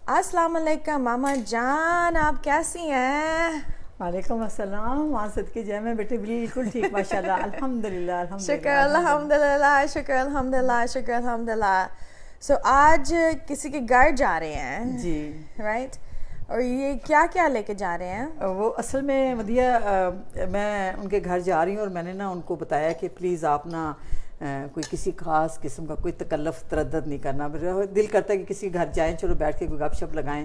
السلام علیکم ماما جان، آپ کیسی ہیں؟ وعلیکم السلام. وہاں صدقے جائے میں بیٹے بالکل ٹھیک ماشاء اللہ. الحمدللہ شکر الحمدللہ، شکر الحمدللہ، شکر الحمدللہ. سو آج کسی کے گھر جا رہے ہیں جی رائٹ، اور یہ کیا کیا لے کے جا رہے ہیں؟ وہ اصل میں مدیہ میں ان کے گھر جا رہی ہوں اور میں نے نا ان کو بتایا کہ پلیز آپ نا کوئی کسی خاص قسم کا کوئی تکلف تردد نہیں کرنا. دل کرتا ہے کہ کسی گھر جائیں، چلو بیٹھ کے کوئی گپ شپ لگائیں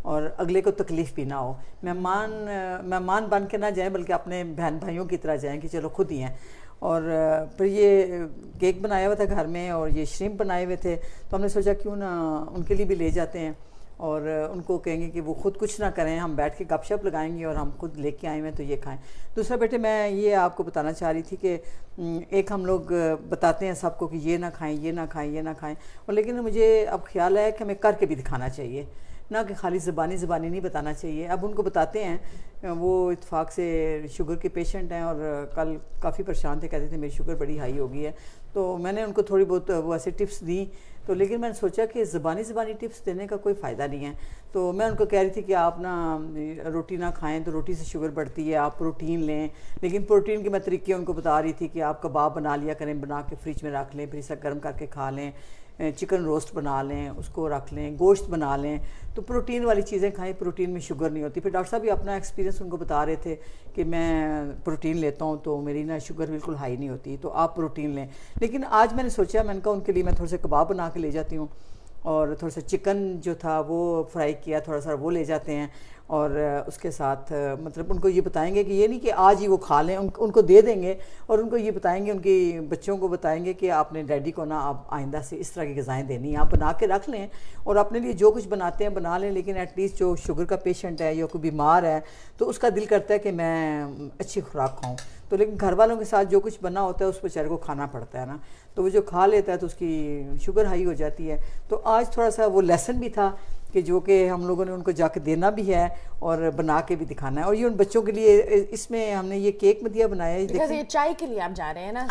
اور اگلے کو تکلیف بھی نہ ہو. مہمان بن کے نہ جائیں بلکہ اپنے بہن بھائیوں کی طرح جائیں کہ چلو خود ہی ہیں. اور پھر یہ کیک بنایا ہوا تھا گھر میں اور یہ شریمپ بنائے ہوئے تھے، تو ہم نے سوچا کیوں نہ ان کے لیے بھی لے جاتے ہیں اور ان کو کہیں گے کہ وہ خود کچھ نہ کریں، ہم بیٹھ کے گپ شپ لگائیں گے اور ہم خود لے کے آئے ہوئے ہیں تو یہ کھائیں. دوسرا بیٹے میں یہ آپ کو بتانا چاہ رہی تھی کہ ایک ہم لوگ بتاتے ہیں سب کو کہ یہ نہ کھائیں، یہ نہ کھائیں، یہ نہ کھائیں، اور لیکن مجھے اب خیال ہے کہ ہمیں کر کے بھی دکھانا چاہیے، نہ کہ خالی زبانی نہیں بتانا چاہیے. اب ان کو بتاتے ہیں، وہ اتفاق سے شوگر کے پیشنٹ ہیں اور کل کافی پریشان تھے، کہتے تھے میری شوگر بڑی ہائی ہو گئی ہے. تو میں نے ان کو تھوڑی بہت وہ ایسے ٹپس دیں، تو لیکن میں نے سوچا کہ زبانی ٹپس دینے کا کوئی فائدہ نہیں ہے. تو میں ان کو کہہ رہی تھی کہ آپ نا روٹی نہ کھائیں تو روٹی سے شوگر بڑھتی ہے، آپ پروٹین لیں. لیکن پروٹین کے میں طریقے ان کو بتا رہی تھی کہ آپ کباب بنا لیا کریں، بنا کے فریج میں رکھ لیں، پھر اسے گرم کر کے کھا لیں. چکن روسٹ بنا لیں، اس کو رکھ لیں، گوشت بنا لیں، تو پروٹین والی چیزیں کھائیں، پروٹین میں شوگر نہیں ہوتی. پھر ڈاکٹر صاحب بھی اپنا ایکسپیرینس ان کو بتا رہے تھے کہ میں پروٹین لیتا ہوں تو میری نا شوگر بالکل ہائی نہیں ہوتی، تو آپ پروٹین لیں. لیکن آج میں نے سوچا، میں نے کہا ان کے لیے میں تھوڑے سے کباب بنا کے لے جاتی ہوں اور تھوڑا سا چکن جو تھا وہ فرائی کیا تھوڑا سا وہ لے جاتے ہیں، اور اس کے ساتھ مطلب ان کو یہ بتائیں گے کہ یہ نہیں کہ آج ہی وہ کھا لیں، ان کو دے دیں گے اور ان کو یہ بتائیں گے، ان کی بچوں کو بتائیں گے کہ آپ نے ڈیڈی کو نا آپ آئندہ سے اس طرح کی غذائیں دینی ہیں، آپ بنا کے رکھ لیں اور اپنے لیے جو کچھ بناتے ہیں بنا لیں. لیکن ایٹ لیسٹ جو شوگر کا پیشنٹ ہے یا کوئی بیمار ہے تو اس کا دل کرتا ہے کہ میں اچھی خوراک کھاؤں، تو لیکن گھر والوں کے ساتھ جو کچھ بنا ہوتا ہے اس بیچارے کو کھانا پڑتا ہے نا، تو وہ جو کھا لیتا ہے تو اس کی شوگر ہائی ہو جاتی ہے. تو آج تھوڑا سا وہ لیسن بھی تھا کہ جو کہ ہم لوگوں نے ان کو جا کے دینا بھی ہے اور بنا کے بھی دکھانا ہے. اور یہ ان بچوں کے لیے اس میں ہم نے یہ کیک مدیہ بنایا ہے. یہ چائے کے لیے آپ جا رہے ہیں نا؟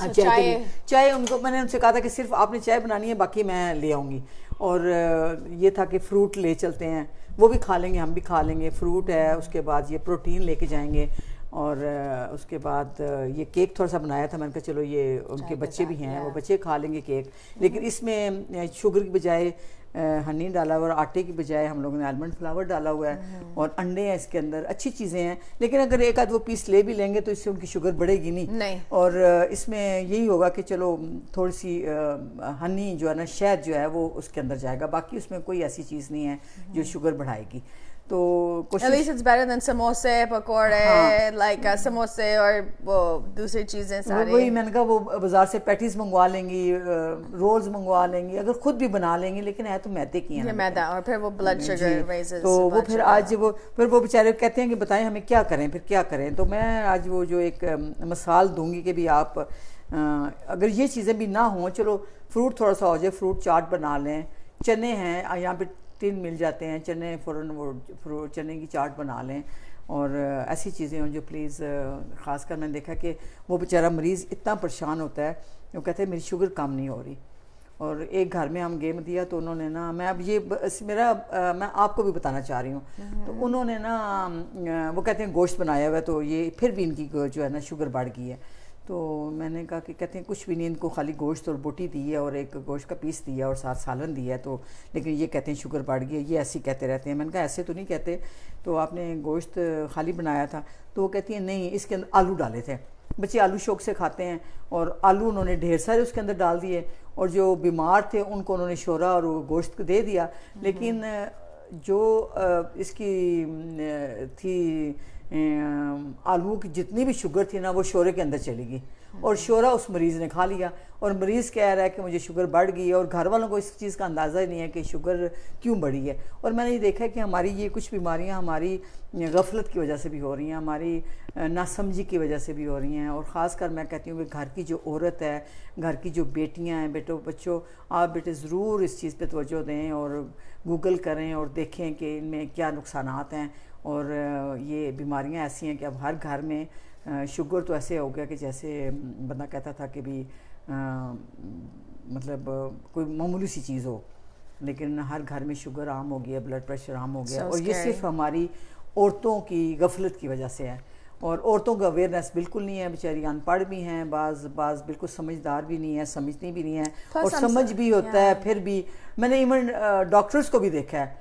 چائے ان کو میں نے ان سے کہا تھا کہ صرف آپ نے چائے بنانی ہے، باقی میں لے آؤں گی. اور یہ تھا کہ فروٹ لے چلتے ہیں، وہ بھی کھا لیں گے، ہم بھی کھا لیں گے. فروٹ ہے، اس کے بعد یہ پروٹین لے کے جائیں گے، اور اس کے بعد یہ کیک تھوڑا سا بنایا تھا. میں نے کہا چلو یہ ان کے بچے بھی ہیں، وہ بچے کھا لیں گے کیک. لیکن اس میں شوگر کی بجائے ہنی ڈالا ہوا، اور آٹے کی بجائے ہم لوگوں نے آلمنڈ فلاور ڈالا ہوا ہے، اور انڈے ہیں اس کے اندر، اچھی چیزیں ہیں. لیکن اگر ایک آدھ وہ پیس لے بھی لیں گے تو اس سے ان کی شوگر بڑھے گی نہیں. اور اس میں یہی ہوگا کہ چلو تھوڑی سی ہنی جو ہے نا، شہد جو ہے وہ اس کے اندر جائے گا، باقی اس میں کوئی ایسی چیز نہیں ہے جو شوگر بڑھائے گی. تو at least it's better than سموسے پکوڑے، لائک سموسے اور وہ دوسری چیزیں ساری. وہی میں نے کہا وہ بازار سے پیٹیز منگوا لیں گی، رولز منگوا لیں گی، اگر خود بھی بنا لیں گی، لیکن ہے تو میدے کی ہیں، میدا، اور پھر وہ بلڈ شوگر ریزز. تو وہ پھر آج پھر وہ بیچارے کہتے ہیں کہ بتائیں ہمیں کیا کریں، پھر کیا کریں. تو میں آج وہ جو ایک مثال دوں گی کہ بھی آپ اگر یہ چیزیں بھی نہ ہوں، چلو فروٹ تھوڑا سا ہو جائے، فروٹ چاٹ بنا لیں. چنے ہیں یہاں پہ ٹن مل جاتے ہیں، چنے فوراً وہ چنے کی چاٹ بنا لیں. اور ایسی چیزیں ہوں جو پلیز، خاص کر میں نے دیکھا کہ وہ بیچارہ مریض اتنا پریشان ہوتا ہے، وہ کہتے ہیں میری شوگر کم نہیں ہو رہی. اور ایک گھر میں ہم گئے مدیہ، تو انہوں نے نا، میں اب یہ میں آپ کو بھی بتانا چاہ رہی ہوں. تو انہوں نے نا وہ کہتے ہیں گوشت بنایا ہوا ہے، تو یہ پھر بھی ان کی جو ہے نا شوگر بڑھ گئی ہے. تو میں نے کہا کہ کہتے ہیں کچھ بھی نہیں، ان کو خالی گوشت اور بوٹی دی ہے اور ایک گوشت کا پیس دیا اور ساتھ سالن دیا ہے، تو لیکن یہ کہتے ہیں شوگر بڑھ گئی ہے، یہ ایسے کہتے رہتے ہیں. میں نے کہا ایسے تو نہیں کہتے، تو آپ نے گوشت خالی بنایا تھا. تو وہ کہتی ہیں نہیں، اس کے اندر آلو ڈالے تھے، بچے آلو شوق سے کھاتے ہیں، اور آلو انہوں نے ڈھیر سارے اس کے اندر ڈال دیے، اور جو بیمار تھے ان کو انہوں نے شورا اور وہ گوشت دے دیا. لیکن جو اس کی تھی آلو کی جتنی بھی شوگر تھی نا، وہ شورے کے اندر چلی گئی، اور شورا اس مریض نے کھا لیا. اور مریض کہہ رہا ہے کہ مجھے شوگر بڑھ گئی ہے، اور گھر والوں کو اس چیز کا اندازہ ہی نہیں ہے کہ شوگر کیوں بڑھی ہے. اور میں نے یہ دیکھا کہ ہماری یہ کچھ بیماریاں ہماری غفلت کی وجہ سے بھی ہو رہی ہیں، ہماری ناسمجھی کی وجہ سے بھی ہو رہی ہیں. اور خاص کر میں کہتی ہوں کہ گھر کی جو عورت ہے، گھر کی جو بیٹیاں ہیں، بچوں، آپ بیٹے ضرور اس چیز پہ توجہ دیں اور گوگل کریں اور دیکھیں کہ ان میں کیا نقصانات ہیں. اور یہ بیماریاں ایسی ہیں کہ اب ہر گھر میں شوگر تو ایسے ہو گیا کہ جیسے بندہ کہتا تھا کہ بھی مطلب کوئی معمولی سی چیز ہو. لیکن ہر گھر میں شوگر عام ہو گیا, بلڈ پریشر عام ہو گیا, So اور یہ scary. صرف ہماری عورتوں کی غفلت کی وجہ سے ہے. اور عورتوں کا اویئرنیس بالکل نہیں ہے, بیچاری ان پڑھ بھی ہیں, بعض بالکل سمجھدار بھی نہیں ہے, سمجھتی بھی نہیں ہے, اور سمجھ بھی ہوتا ہے پھر بھی. میں نے ایون ڈاکٹرز کو بھی دیکھا ہے,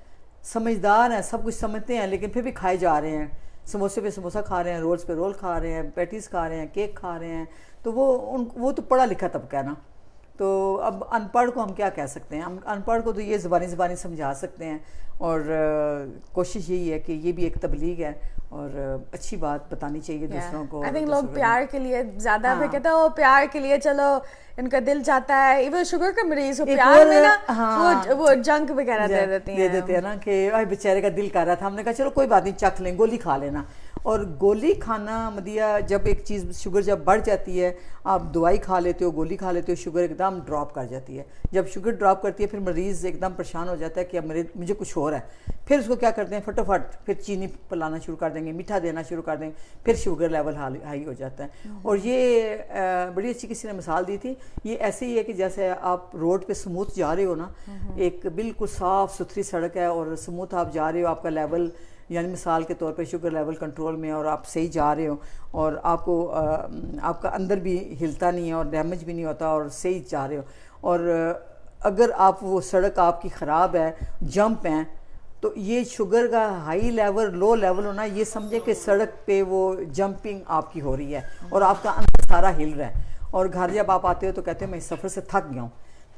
سمجھدار ہیں, سب کچھ سمجھتے ہیں, لیکن پھر بھی کھائے جا رہے ہیں, سموسے پہ سموسہ کھا رہے ہیں, رولز پہ رول کھا رہے ہیں, پیٹیز کھا رہے ہیں, کیک کھا رہے ہیں. تو وہ تو پڑھا لکھا طبقہ ہے نا. تو اب ان پڑھ کو ہم کیا کہہ سکتے ہیں, ہم ان پڑھ کو تو یہ زبانی سمجھا سکتے ہیں, اور کوشش یہی ہے کہ یہ بھی ایک تبلیغ ہے, اور اچھی بات بتانی چاہیے دوسروں کو. آئی تھنک لوگ پیار کے لیے زیادہ پھر کہتے ہیں وہ پیار کے لیے چلو ان کا دل چاہتا ہے, ایون شوگر کا مریض ہو پیار میں نا وہ جنک وغیرہ دے دیتے ہیں نا کہ بیچارے کا دل کر رہا تھا, ہم نے کہا چلو کوئی بات نہیں چکھ لیں, گولی کھا لینا. اور گولی کھانا مدیہ, جب ایک چیز شوگر جب بڑھ جاتی ہے, آپ دوائی کھا لیتے ہو, گولی کھا لیتے ہو, شوگر ایک دم ڈراپ کر جاتی ہے. جب شوگر ڈراپ کرتی ہے پھر مریض ایک دم پریشان ہو جاتا ہے کہ اب مجھے کچھ ہو رہا ہے. پھر اس کو کیا کرتے ہیں, فٹافٹ پھر چینی پلانا شروع کر دیں گے, میٹھا دینا شروع کر دیں گے, پھر شوگر لیول ہائی ہو جاتا ہے. اور یہ بڑی اچھی کسی نے مثال دی تھی, یہ ایسے ہی ہے کہ جیسے آپ روڈ پہ سموتھ جا رہے ہو نا, ایک بالکل صاف ستھری سڑک ہے اور سموتھ آپ جا رہے ہو, آپ کا لیول یعنی مثال کے طور پہ شوگر لیول کنٹرول میں, اور آپ صحیح جا رہے ہو, اور آپ کا اندر بھی ہلتا نہیں ہے اور ڈیمیج بھی نہیں ہوتا, اور صحیح جا رہے ہو. اور اگر آپ وہ سڑک آپ کی خراب ہے, جمپ ہیں, تو یہ شوگر کا ہائی لیول لو لیول ہونا, یہ سمجھے کہ سڑک پہ وہ جمپنگ آپ کی ہو رہی ہے اور آپ کا اندر سارا ہل رہا ہے, اور گھر جب آپ آتے ہو تو کہتے ہیں میں اس سفر سے تھک گیا ہوں.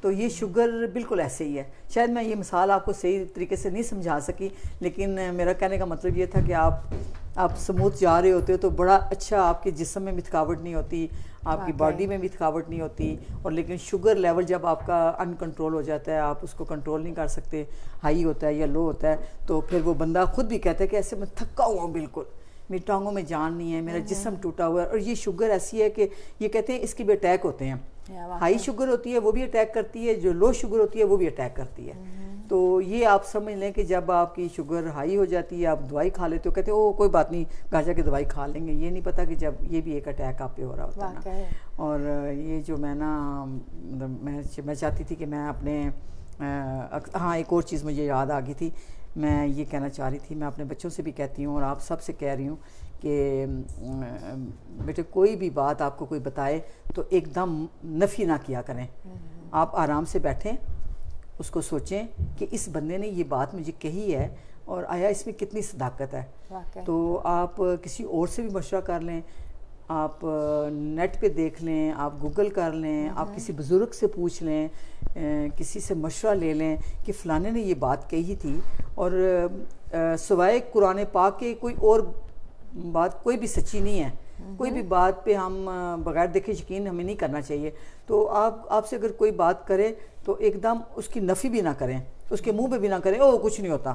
تو یہ شوگر بالکل ایسے ہی ہے. شاید میں یہ مثال آپ کو صحیح طریقے سے نہیں سمجھا سکی, لیکن میرا کہنے کا مطلب یہ تھا کہ آپ سموتھ جا رہے ہوتے ہو تو بڑا اچھا, آپ کے جسم میں بھی تھکاوٹ نہیں ہوتی, آپ کی باڈی میں بھی تھکاوٹ نہیں ہوتی. اور لیکن شوگر لیول جب آپ کا ان کنٹرول ہو جاتا ہے, آپ اس کو کنٹرول نہیں کر سکتے, ہائی ہوتا ہے یا لو ہوتا ہے, تو پھر وہ بندہ خود بھی کہتا ہے کہ ایسے میں تھکا ہوا ہوں, بالکل میری ٹانگوں میں جان نہیں ہے, میرا جسم ٹوٹا ہوا ہے. اور یہ شوگر ایسی ہے کہ یہ کہتے ہیں اس کے بھی اٹیک ہوتے ہیں. ہائی شوگر ہوتی ہے وہ بھی اٹیک کرتی ہے, جو لو شوگر ہوتی ہے وہ بھی اٹیک کرتی ہے. تو یہ آپ سمجھ لیں کہ جب آپ کی شوگر ہائی ہو جاتی ہے, آپ دوائی کھا لیتے ہو, کہتے ہو کوئی بات نہیں گھر جا کے دوائی کھا لیں گے, یہ نہیں پتہ کہ جب یہ بھی ایک اٹیک آپ پہ ہو رہا ہوتا ہے نا. اور یہ جو میں چاہتی تھی کہ میں اپنے ایک اور چیز مجھے یاد آ گئی تھی, میں یہ کہنا چاہ رہی تھی, میں اپنے بچوں سے بھی کہتی ہوں اور آپ سب سے کہہ رہی ہوں کہ بیٹے کوئی بھی بات آپ کو کوئی بتائے تو ایک دم نفی نہ کیا کریں. آپ آرام سے بیٹھیں, اس کو سوچیں کہ اس بندے نے یہ بات مجھے کہی ہے اور آیا اس میں کتنی صداقت ہے. تو آپ کسی اور سے بھی مشورہ کر لیں, آپ نیٹ پہ دیکھ لیں, آپ گوگل کر لیں, آپ کسی بزرگ سے پوچھ لیں, کسی سے مشورہ لے لیں کہ فلانے نے یہ بات کہی تھی, اور سوائے قرآن پاک کے کوئی اور بات کوئی بھی سچی نہیں ہے. کوئی بھی بات پہ ہم بغیر دیکھے یقین ہمیں نہیں کرنا چاہیے. تو آپ سے اگر کوئی بات کرے تو ایک دم اس کی نفی بھی نہ کریں, اس کے منہ پہ بھی نہ کریں او کچھ نہیں ہوتا,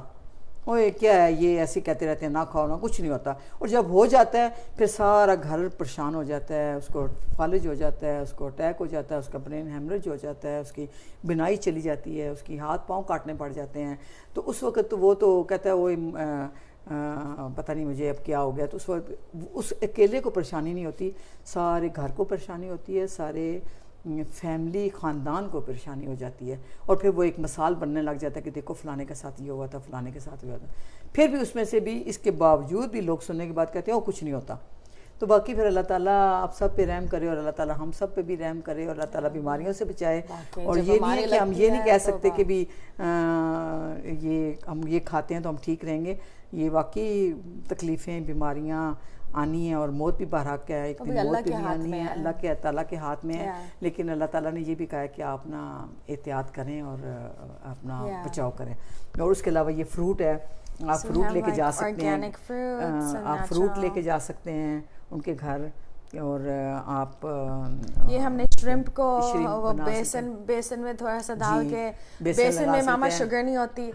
اوے کیا ہے یہ ایسے کہتے رہتے ہیں, نہ کھاؤ نہ, کچھ نہیں ہوتا. اور جب ہو جاتا ہے پھر سارا گھر پریشان ہو جاتا ہے, اس کو فالج ہو جاتا ہے, اس کو اٹیک ہو جاتا ہے, اس کا برین ہیمریج ہو جاتا ہے, اس کی بینائی چلی جاتی ہے, اس کی ہاتھ پاؤں کاٹنے پڑ جاتے ہیں. تو اس وقت تو وہ تو کہتا ہے وہ پتہ نہیں مجھے اب کیا ہو گیا. تو اس وقت اس اکیلے کو پریشانی نہیں ہوتی, سارے گھر کو پریشانی ہوتی ہے, سارے فیملی خاندان کو پریشانی ہو جاتی ہے. اور پھر وہ ایک مثال بننے لگ جاتا ہے کہ دیکھو فلانے کے ساتھ یہ ہوا تھا, فلانے کے ساتھ ہوا تھا. پھر بھی اس میں سے بھی اس کے باوجود بھی لوگ سننے کے بعد کہتے ہیں وہ کچھ نہیں ہوتا. تو باقی پھر اللہ تعالیٰ آپ سب پہ رحم کرے, اور اللہ تعالیٰ ہم سب پہ بھی رحم کرے, اور اللہ تعالیٰ بیماریوں سے بچائے. اور یہ نہیں ہے کہ ہم یہ نہیں کہہ سکتے کہ بھی ہم یہ کھاتے ہیں تو ہم ٹھیک رہیں گے. یہ واقعی تکلیفیں بیماریاں آنی ہیں, اور موت بھی برحق ہے, ایک دن موت بھی آنی ہے, اللہ کے تعالیٰ کے ہاتھ میں ہے. لیکن اللہ تعالیٰ نے یہ بھی کہا ہے کہ آپ نا احتیاط کریں اور اپنا بچاؤ کریں. اور اس کے علاوہ یہ فروٹ ہے, آپ فروٹ لے کے جا سکتے ہیں, آپ فروٹ لے کے جا سکتے ہیں ان کے گھر. اور آپ یہ ہم نے شرمپ کو وہ بیسن میں تھوڑا سا ڈال کے, بیسن میں ماما شوگر نہیں ہوتی,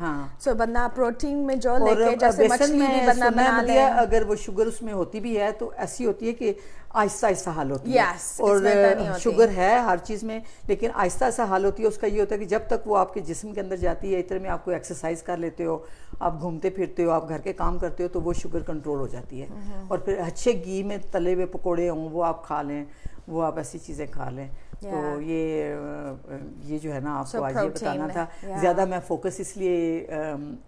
سو بندہ پروٹین میں جو لے کے جیسے مچھلی بھی بندہ بنا لے, اگر وہ شوگر اس میں ہوتی بھی ہے تو ایسی ہوتی ہے کہ آہستہ آہستہ حل ہوتی ہے. اور شوگر ہے ہر چیز میں, لیکن آہستہ آہستہ حل ہوتی ہے. اس کا یہ ہوتا ہے کہ جب تک وہ آپ کے جسم کے اندر جاتی ہے, اتنے میں آپ کو ایکسرسائز کر لیتے ہو, آپ گھومتے پھرتے ہو, آپ گھر کے کام کرتے ہو, تو وہ شوگر کنٹرول ہو جاتی ہے. اور پھر اچھے گھی میں تلے ہوئے پکوڑے ہوں وہ آپ کھا لیں, وہ آپ ایسی چیزیں کھا لیں. تو یہ جو ہے نا آپ کو آج یہ بتانا تھا. زیادہ میں فوکس اس لیے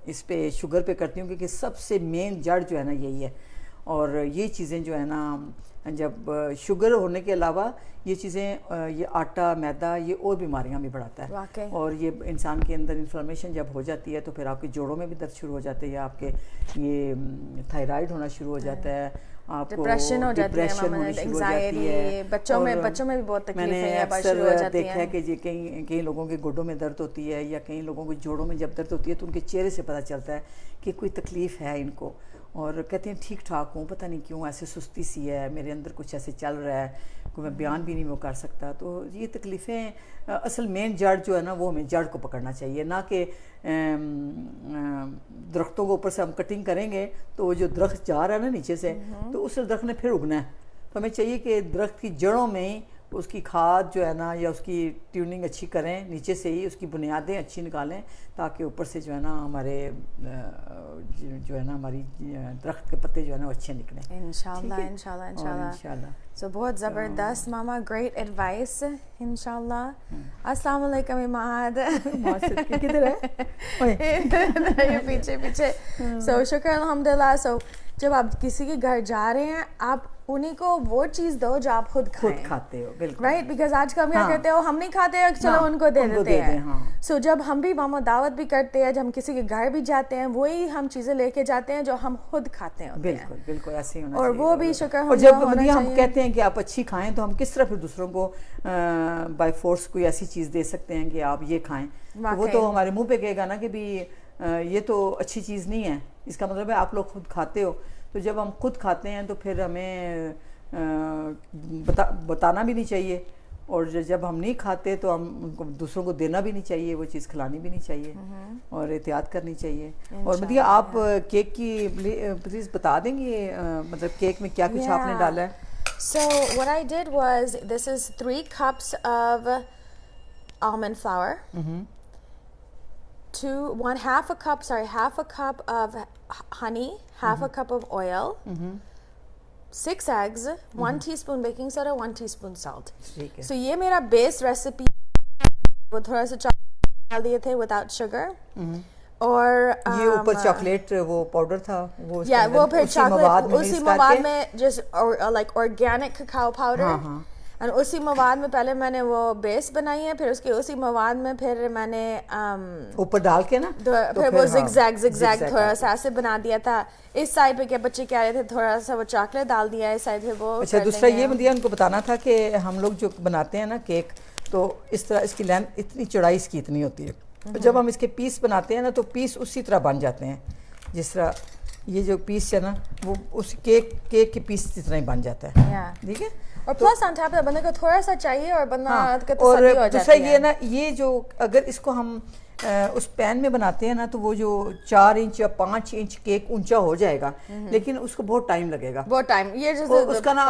اس پہ شوگر پہ کرتی ہوں کیونکہ سب سے مین جڑ جو ہے نا یہی ہے. اور یہ چیزیں جو ہے نا جب شوگر ہونے کے علاوہ یہ چیزیں یہ آٹا میدا یہ اور بیماریاں بھی بڑھاتا ہے. اور یہ انسان کے اندر انفلمیشن جب ہو جاتی ہے تو پھر آپ کے جوڑوں میں بھی درد شروع ہو جاتے ہیں, یا آپ کے یہ تھائرائیڈ ہونا شروع ہو جاتا ہے, آپ کو ڈپریشن ہونی شروع ہو جاتی ہے. بچوں میں بھی بہت تکلیفیں ہیں. میں نے اکثر دیکھا ہے کہ کئی لوگوں کے گوڈوں میں درد ہوتی ہے, یا کئی لوگوں کے جوڑوں میں جب درد ہوتی ہے تو ان کے چہرے سے پتہ چلتا ہے کہ کوئی تکلیف ہے ان کو, اور کہتے ہیں ٹھیک ٹھاک ہوں, پتہ نہیں کیوں ایسے سستی سی ہے, میرے اندر کچھ ایسے چل رہا ہے, کوئی میں بیان بھی نہیں وہ کر سکتا. تو یہ تکلیفیں اصل مین جڑ جو ہے نا وہ ہمیں جڑ کو پکڑنا چاہیے, نہ کہ درختوں کو اوپر سے ہم کٹنگ کریں گے تو وہ جو درخت جا رہا ہے نا نیچے سے تو اس درخت نے پھر اگنا ہے. تو ہمیں چاہیے کہ درخت کی جڑوں میں اس کی کھاد جو ہے نا یا اس کی ٹیوننگ اچھی کریں, نیچے سے ہی اس کی بنیادیں اچھی نکالیں, تاکہ اوپر سے جو ہے نا ہمارے جو ہے نا ہماری درخت کے پتے جو ہے نا وہ اچھے نکلیں. انشاءاللہ. سو بہت زبردست ماما, گریٹ ایڈوائس انشاءاللہ. السلام علیکم اماد. کدھر ہے پیچھے. سو شکر الحمدللہ. سو جب آپ کسی کے گھر جا رہے ہیں آپ انہیں کو وہ چیز دو جو آپ خود کھاتے ہو. بالکل رائٹ, بیکاز آج کل ہم کیا کہتے ہو, ہم نہیں کھاتے ہیں چلو ان کو دے دیتے ہیں. سو جب ہم بھی ماما دعوت بھی کرتے ہیں, جب ہم کسی کے گھر بھی جاتے ہیں وہی ہم چیزیں لے کے جاتے ہیں جو ہم خود کھاتے ہیں. بالکل بالکل ایسے ہی ہونا اور چاہیے. وہ بھی شکر اور جب ہم کہتے ہیں کہ آپ اچھی کھائیں تو ہم کس طرح پھر دوسروں کو بائی فورس کوئی ایسی چیز دے سکتے ہیں کہ آپ یہ کھائیں, وہ تو ہمارے منہ پہ کہے گا نا کہ بھی یہ تو اچھی چیز نہیں ہے, اس کا مطلب ہے آپ لوگ خود کھاتے ہو. تو جب ہم خود کھاتے ہیں تو پھر ہمیں بتانا بھی نہیں چاہیے, اور جب ہم نہیں کھاتے تو ہم ان کو دوسروں کو دینا بھی نہیں چاہیے, وہ چیز کھلانی بھی نہیں چاہیے, اور احتیاط کرنی چاہیے. اور مطلب آپ کیک کی پلیز بتا دیں گے مطلب کیک میں کیا کچھ آپ نے ڈالا ہے؟ So what I did was, this is 3 cups of almond flour, half a cup of honey, half a cup of oil, 6 eggs, 1 teaspoon baking soda, 1 teaspoon salt. So یہ میرا بیس ریسیپی, وہ تھوڑا سا چاکلیٹ ڈال دیے تھے without sugar. اور یہ اوپر چاکلیٹ وہ پاؤڈر تھا, وہ پھر چاکلیٹ اسی مواد میں جس لائک آرگینک کاکاؤ پاؤڈر, اور اسی مواد میں پہلے میں نے وہ بیس بنائی ہے, پھر اس کے اسی مواد میں پھر میں نے اوپر ڈال کے نا پھر وہ زگزیگ تھوڑا سا ایسے بنا دیا تھا. اس سائڈ پہ کیا بچے کہہ رہے تھے تھوڑا سا وہ چاکلیٹ ڈال دیا, اس سائڈ پہ وہ. اچھا, دوسرا یہ مجھے ان کو بتانا تھا کہ ہم لوگ جو بناتے ہیں نا کیک, تو اس طرح اس کی لینتھ اتنی چوڑائی اس کی اتنی ہوتی ہے, جب ہم اس کے پیس بناتے ہیں نا تو پیس اسی طرح بن جاتے ہیں, جس طرح یہ جو پیس ہے نا وہ اس کیک کے پیس کی طرح ہی بن جاتا ہے. ٹھیک ہے, اور پلس آن ٹاپ بندے کو تھوڑا سا چاہیے اور بندہ کا تسلی ہو جاتی ہے. اور دوسرا یہ نا, یہ جو اگر اس کو ہم اس پین میں بناتے ہیں نا تو وہ جو 4 انچ یا 5 انچ کیک اونچا ہو جائے گا, لیکن اس کو بہت ٹائم لگے گا, بہت ٹائم, یہ اس کا نا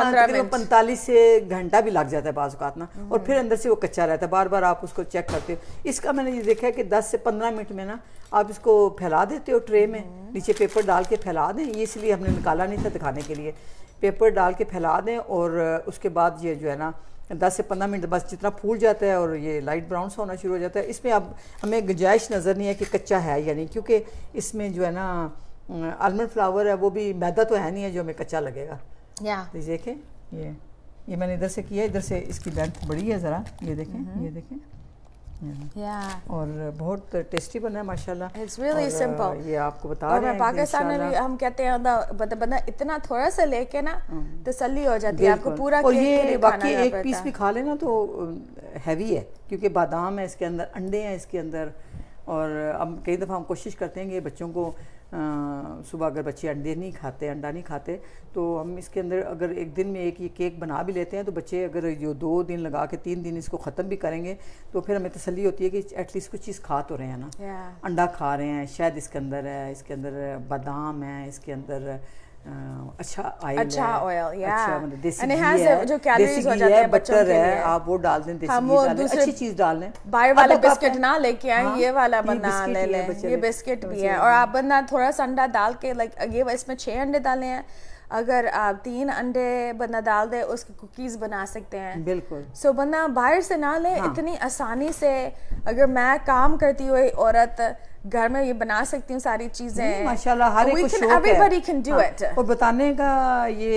45 سے گھنٹہ بھی لگ جاتا ہے بعض اوقات نا, اور پھر اندر سے وہ کچا رہتا ہے, بار بار آپ اس کو چیک کرتے ہو. اس کا میں نے یہ دیکھا ہے کہ 10 سے 15 منٹ میں نا آپ اس کو پھیلا دیتے ہو ٹرے میں, نیچے پیپر ڈال کے پھیلا دیں, یہ اس لیے ہم نے نکالا نہیں تھا دکھانے کے لیے, پیپر ڈال کے پھیلا دیں, اور اس کے بعد یہ جو ہے نا 10 سے 15 منٹ بس جتنا پھول جاتا ہے اور یہ لائٹ براؤن سا ہونا شروع ہو جاتا ہے. اس میں اب ہمیں گنجائش نظر نہیں ہے کہ کچا ہے یا نہیں, کیونکہ اس میں جو ہے نا آلمنڈ فلاور ہے, وہ بھی میدا تو ہے نہیں ہے جو ہمیں کچا لگے گا. دیکھیں یہ میں نے ادھر سے کیا, ادھر سے اس کی لینتھ بڑی ہے ذرا, یہ دیکھیں اور بہت ٹیسٹی بنا ہے ماشاءاللہ. It's really simple. یہ آپ کو بتا رہے ہیں پاکستان میں بھی ہم کہتے ہیں بندہ اتنا تھوڑا سا لے کے نا تسلی ہو جاتی ہے, آپ کو پورا اور یہ باقی ایک پیس بھی کھا لینا تو ہیوی ہے, کیونکہ بادام ہے اس کے اندر, انڈے ہیں اس کے اندر. اور اب کئی دفعہ ہم کوشش کرتے ہیں کہ بچوں کو صبح اگر بچے انڈا نہیں کھاتے تو ہم اس کے اندر اگر ایک دن میں ایک یہ کیک بنا بھی لیتے ہیں, تو بچے اگر جو 2 دن لگا کے 3 دن اس کو ختم بھی کریں گے تو پھر ہمیں تسلی ہوتی ہے کہ ایٹ لیسٹ کچھ چیز کھا تو رہے ہیں نا. انڈا کھا رہے ہیں, شاید اس کے اندر ہے, اس کے اندر بادام ہے, اس کے اندر اچھا آئل ہے, اچھا مطلب دیسی گھی ہے, جو کیلوریز ہو جاتے ہیں بٹر ہے, آپ وہ ڈال دیں, دیسی گھی ڈال دیں, اچھی چیز ڈال دیں. باہر والا بسکٹ نہ لے کے آئیں, یہ والا بندہ لے لیں, یہ بسکٹ بھی ہے. اور آپ بندہ تھوڑا سا انڈا ڈال کے لائک یہ اس میں 6 انڈے ڈالے ہیں, اگر آپ 3 انڈے بندہ ڈال دے اس کی کوکیز بنا سکتے ہیں. بالکل. سو بندہ باہر سے نہ لے, اتنی آسانی سے. اگر میں کام کرتی ہوئی عورت گھر میں یہ بنا سکتی ہوں ساری چیزیں, ماشاءاللہ ہر ایک کو شوق ہے. Everybody can do it. اور بتانے کا یہ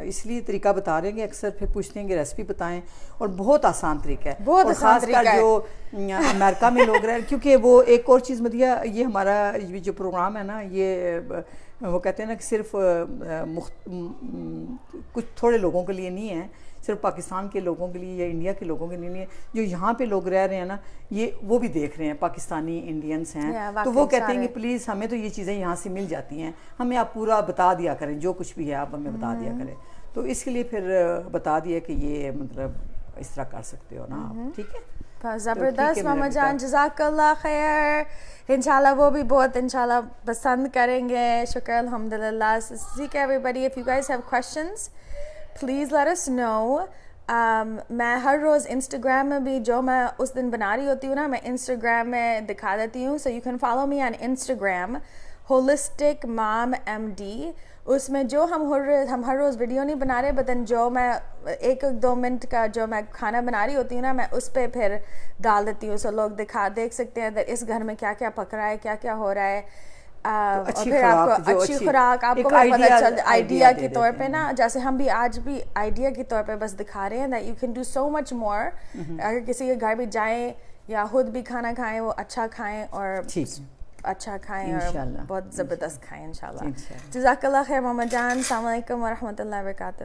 اس لیے طریقہ بتا رہے ہیں کہ اکثر پھر پوچھتے ہیں کہ ریسپی بتائیں, اور بہت آسان طریقہ ہے. بہت آسان طریقہ ہے. جو امریکہ میں لوگ رہے, کیونکہ وہ ایک اور چیز مدیہ, یہ ہمارا جو پروگرام ہے نا, یہ وہ کہتے ہیں نا کہ صرف کچھ تھوڑے لوگوں کے لیے نہیں ہے, صرف پاکستان کے لوگوں کے لیے یا انڈیا کے لوگوں کے لیے نہیں ہے. جو یہاں پہ لوگ رہ رہے ہیں نا, یہ وہ بھی دیکھ رہے ہیں, پاکستانی انڈینس ہیں, تو وہ کہتے ہیں کہ پلیز ہمیں تو یہ چیزیں یہاں سے مل جاتی ہیں, ہمیں آپ پورا بتا دیا کریں, جو کچھ بھی ہے آپ ہمیں بتا دیا کریں. تو اس کے لیے پھر بتا دیا کہ یہ مطلب اس طرح کر سکتے ہو نا آپ. ٹھیک ہے, زبردست ماما جان, جزاک اللہ خیر. انشاءاللہ وہ بھی بہت انشاءاللہ پسند کریں گے. شکر الحمدللہ. ٹھیک ہے every if you guys have questions please let us know. میں ہر روز انسٹاگرام میں بھی جو میں اس دن بنا رہی ہوتی ہوں نا, میں انسٹاگرام میں دکھا دیتی ہوں. So you can follow me on Instagram ہوlistic mom MD. اس میں جو ہم ہر روز ویڈیو نہیں بنا رہے, بٹ جو میں 1-2 منٹ کا جو میں کھانا بنا رہی ہوتی ہوں نا, میں اس پہ پھر ڈال دیتی ہوں. سو لوگ دیکھ سکتے ہیں اس گھر میں کیا کیا پک رہا ہے, کیا کیا ہو رہا ہے. اور پھر آپ کو اچھی خوراک آپ کو پتہ چل آئیڈیا کے طور پہ نا, جیسے ہم بھی آج بھی آئیڈیا کے طور پہ بس دکھا رہے ہیں that you can do so much more. اگر کسی کے گھر بھی جائیں یا خود بھی کھانا کھائیں, وہ اچھا کھائیں اور اچھا کھائیں اور بہت زبردست کھائیں انشاءاللہ. جزاک اللہ خیر ماما جان. السلام علیکم ورحمۃ اللہ وبرکاتہ.